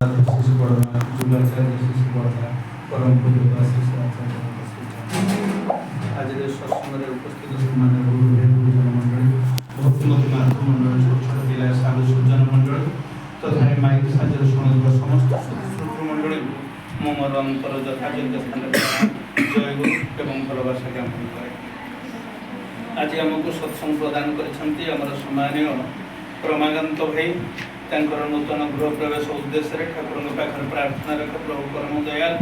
शिशु पढ़ना जुगाचार्य शिशु पढ़ना परम पूज्य शिशु आचार्य आज सत्संग उपस्थित से गुरुजन मंडली भक्तिमती मातृ मंडल छोट छोट पिला साधु सज्जन मंडल तथा माइक साजर शुणुवा समस्त श्रोतृ मंडली मो मोर अंतर यथायोग्य स्थान जय गुरु एवं भलवासा ज्ञापन करे। आज आमको सत्संग प्रदान कर सम्मानीय रमाकांत भाई तांकर नूतन गृह प्रवेश उद्देश्य ठाकुर पाखे प्रार्थना रख प्रभु परम दयाल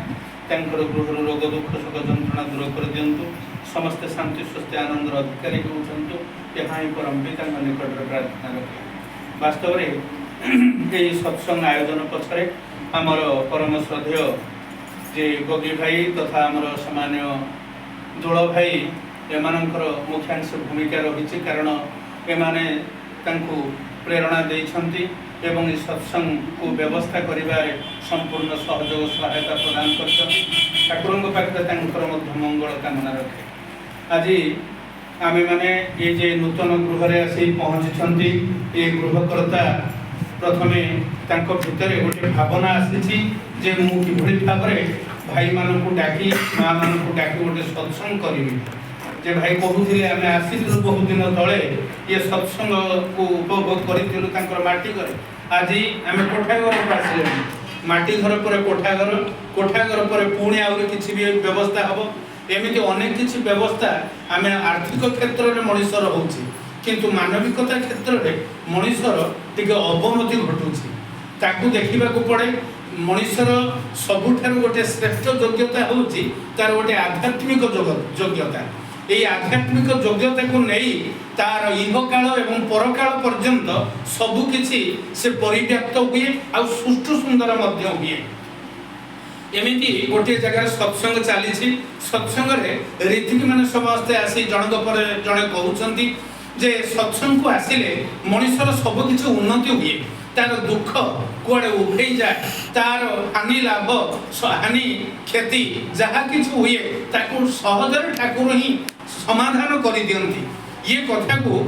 तांकर गृह रोग दुख सुख जंत्रणा दूर कर दिंतु समस्ते शांति स्वस्थ आनंद अधिकारी होचंतु यहाँ ही परम पिता निकट प्रार्थना रखे। वास्तव में यही सत्संग आयोजन पछरे आमर परम श्रद्धेय जे बगी भाई तथा आमर सामान्य दोल भाई एमानंकर मुख्यांश भूमिका रही कारण एमाने तांकु प्रेरणा देइछंती एवं इस सत्संग को व्यवस्था करिबारे संपूर्ण सहयोग सहायता प्रदान कर ठाकुर पाखे मंगल कामना रखे। आज आम मैंने ये जे नूतन गृह आसी पहुँची ये गृहकर्ता प्रथमे भितर गोटे भावना आसी जे मु किभଳି भाବରେ भाई मानू डाकी माँ मानू डाकी गोटे सत्संग करी जे भाई कहूले आम आसीलु बहुत दिन तले ये सत्संग को उपभोग कर माटी घर आज आम कोठा घर को आसिले माटी घर पर कोठा घर पर पुणी आउरी किछि भी व्यवस्था हम एमती अनेक किछि व्यवस्था आम आर्थिक क्षेत्र में मनुष्यर होछि किंतु मानविकता क्षेत्र में मनुष्यर टिके अवनति घटुछि ताकू देखा पड़े मनुष्यर सबुठार गोटे श्रेष्ठ योग्यता होछि तार गोटे आध्यात्मिक योग्यता ये आध्यात्मिक योग्यता को नहीं तार इहकाल एवं परकाल पर्यंत सबुकिछि से परिव्याप्त हुए आ सुष्ठु सुंदर मध्य हुए। एमिति गोटे जगह सत्संग चली सत्संग रीतिक मैंने समस्ते आसी जनक पर जड़े कहते जे सत्संग को आसिले मनुष्यर सबकिछि उन्नति हुए तार दुख कुआड़े उभे जाए तार हानि लाभ हानि क्षति जहाँ कि हुए ताकू सहजरे ठाकुर ही समाधान कर दियंती। ये कथा को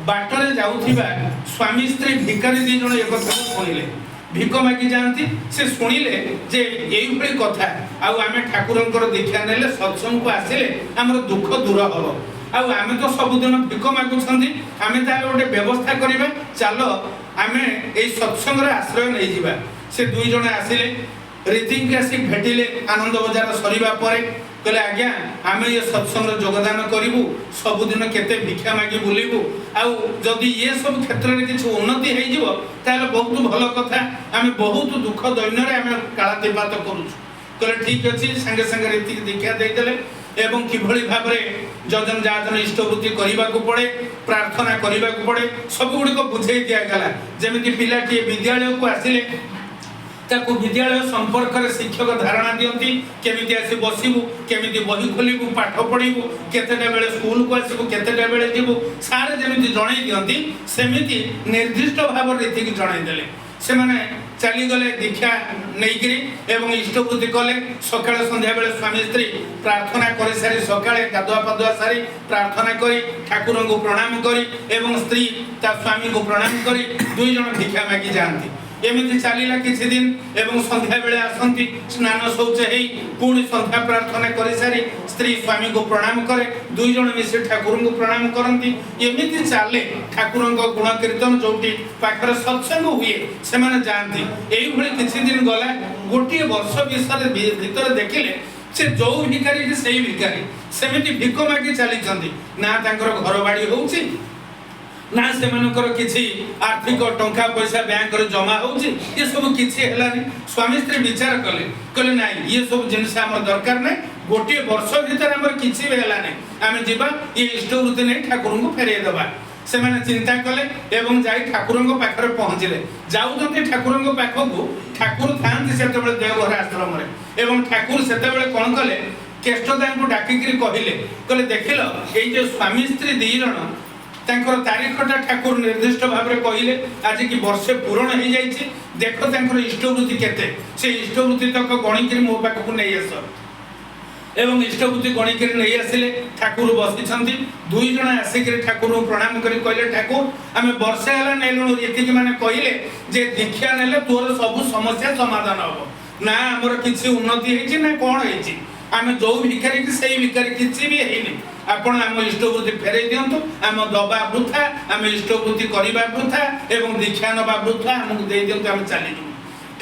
बाटरे जाउथिबा स्वामी स्त्री भिकारी दी जण एक कथा सुनिले भिक मागी जाती से शुणिले जे यही भली कथा आमे ठाकुरंकर दीक्षा नेले सत्संग को आसिले हमर दुख दूर हम आमे तो सबुदिन भिक मागुछंती आमे तार गोटे व्यवस्था करिबा चलो आमे ए सत्संग रे आश्रय नै जिबा। से दुई जण आसिले रीतिंग के आसी भेटिले आनंद बजार सरीबा परे कहले आज्ञा आमे ये सत्संग रे योगदान करिवु सबुदिन केते भिक्षा मागी बुलिवु आउ जदि ये सब क्षेत्र रे किछ उन्नति हेइ जिवो ताले बहुत भलो कथा आमे बहुत दुख दैन्य रे आमे कालातिपात करूछु कहले ठीक अछि संगे संगे रीति दीक्षा देइतले एवं किभଳି भाबरे जजन जाजन इष्टवृत्ति करिबा को पड़े प्रार्थना करिबा को पड़े सब गुडी को बुझाई दिया गला जेमिति पिलाटी विद्यालय को आसिले ताकू विद्यालय संपर्क रे शिक्षक धारणा दियंती केमिति आसी बसिबु केमिति बही खोलिबु पाठ पढिबु केतेटा बेले स्कूल को आसीबु केतेटा बेले जिबु सारे जेमिति जणाई दियंती सेमिति निर्दिष्ट भाव रीति की जणाई देले से माने चली गले दीक्षा नहींकरी एवं इष्टवृत्ति कले सकाळ संध्या बेले स्वामी स्त्री प्रार्थना कर सारी सकाळे गाधुआ पाधुआ सारी प्रार्थना करी ठाकुर को प्रणाम करी एवं स्त्री ता स्वामी को प्रणाम करी दुई जन भिक्षा मागी जाती एमती चलला किसी दिन एवं संध्या बेले आसती स्नान शौच हो पुणी संध्या प्रार्थना कर सारी स्त्री स्वामी को प्रणाम करे दुई जन मिसी ठाकुर को प्रणाम करती एमती चले ठाकुर गुण कीर्तन जो पाखर सत्संग हुए से जाती यही किसी दिन गला गोटे वर्ष विषय भीतर देखिले से जो भिकारी से भिकारी सेमती भिक मागी चली ना घर बाड़ी होची ना से किसी आर्थिक टंका पैसा बैंक रे जमा होची ये सब किसी हेलानी स्वामी स्त्री विचार कले कहले ना ये सब जिनस आम दरकार ना गोटे वर्ष भीतर आम किसी भी हेलानी आम जीवा ये इष्टवृत्ति नहीं ठाकुर को फेरे देवा से माने चिंता कले एवं जाई ठाकुर पाखे पहुँचले जाऊँ ठाकुर पाखक ठाकुर था देवघर आश्रम एवं ठाकुर से कौन कले केष्टदा को डाकिक कहले देखिल ये स्वामी स्त्री दी जन तारीखटा ठाकुर निर्दिष्ट भाव में कहले आज कि वर्षे पूरण हो जाइए देख इष्टवृत्ति केते से इष्टवृत्ति तक गणिक मो पाखक नहीं आस एवं इष्टबुद्धि गणिक नहीं आसिले ठाकुर बसी दुई जन आसिक ठाकुर प्रणाम कर कहले ठाकुर आम वर्षे है नेलु ये मैंने कहले जे दीक्षा नेले तोर सब समस्या समाधान हम ना आमर किसी उन्नति है ना कौन है आम जो भिखारी कि से भिखारी किसी भी है आपण आम इष्टबुद्धि फेरे दिंतु आम दबा वृथा आम इष्टबुद्धि करवा वृथा एवं दीक्षा नवा वृथा आमको दे दिंतु आम चलीजु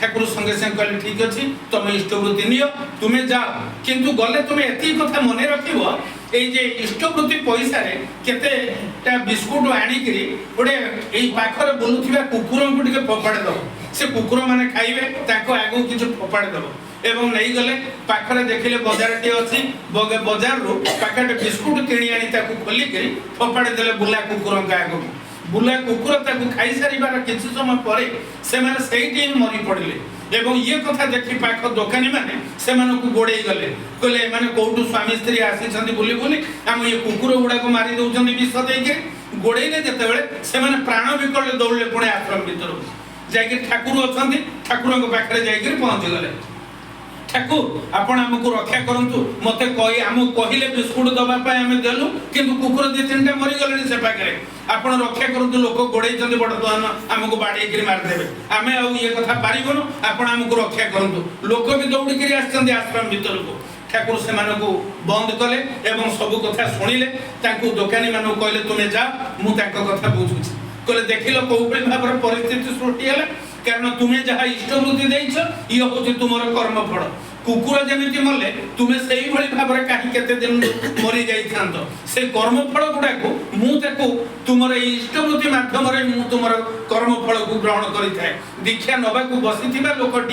ठाकुर संगे संगे कहले ठीक अच्छे तुम इष्टबुद्धि नियो तुम्हें जाओ किंतु गले तुम्हें एति कथा मन रखिबो এই যে ইষ্টবৃত্তি পয়সারে কেতেটা বিস্কুট আনিকি গোটে এই পাখরে বুলুথিবা কুকুরଙ୍କୁ টিকে ফোপাড়ি দেব সে কুকুর মানে খাইবে তাকে আগু কিছু ফোপাড়ি দেব এবং নেই গলে পাখরে দেখিলে বজারটি ଅଛି বজারରୁ পাখরে বিস্কুট কিনি আনি তাকে খোলিকি ফোপাড়ি দেলে বুলা কুকুরଙ୍କ আগু बुला कुकुर ताकू खाई सारिबार किछि समय परे से माने सेठी मरी पड़िले एवं ये कथा देखि पाख दुकानी माने से मानकु गोड़े गले कहले माने कोठु स्वामी स्त्री आसी छथि बोली बोली हम ये कुकुर गुडा को मारी दउछन विष देके गोड़ेले जते बेले से माने प्राण विकल दौड़ले पुणे आश्रम भीतर जाके ठाकुर अछथि ठाकुरଙ୍କ पाखरे जाके पहुंच गले ठाकुर आपण हमको रक्षा करंतु मते कहि हम कहिले बिस्कुट दबा पाए हम देलु किंतु कुकुर दे तीनटा मरि गले से पाखरे आपण रक्षा करंतु लोक गोड़े चंदी बड़ तो हमको बाड़ी गिर मार देबे आमे आ ये कथा पारिबनो आपण हमको रक्षा करंतु लोक भी दौड़ी करी आछन आश्रम भीतर को ठाकुर से मानको बंद कले एवं सब कथा सुनिले ताकू दुकानी मानो कहले तुमे जा मु ताको कथा बुझुछि कहले देखिलो कोउपरि भाबर परिस्थिति सृष्टि हला कारण तुम्हें जहाँ इष्टबुद्धि देइछ ये होछि तुमर कर्म फल कुकुर जेमिति मले तुमे सेही भली भाबरे काहे केते दिन मरि जाई थांतो से कर्म फल गुडा को मु ताको तुमर इष्टबुद्धि माध्यम रे मु तुमर कर्म फल को ग्रहण करि थाए दीक्षा नबा को बसिथिबा लोकटी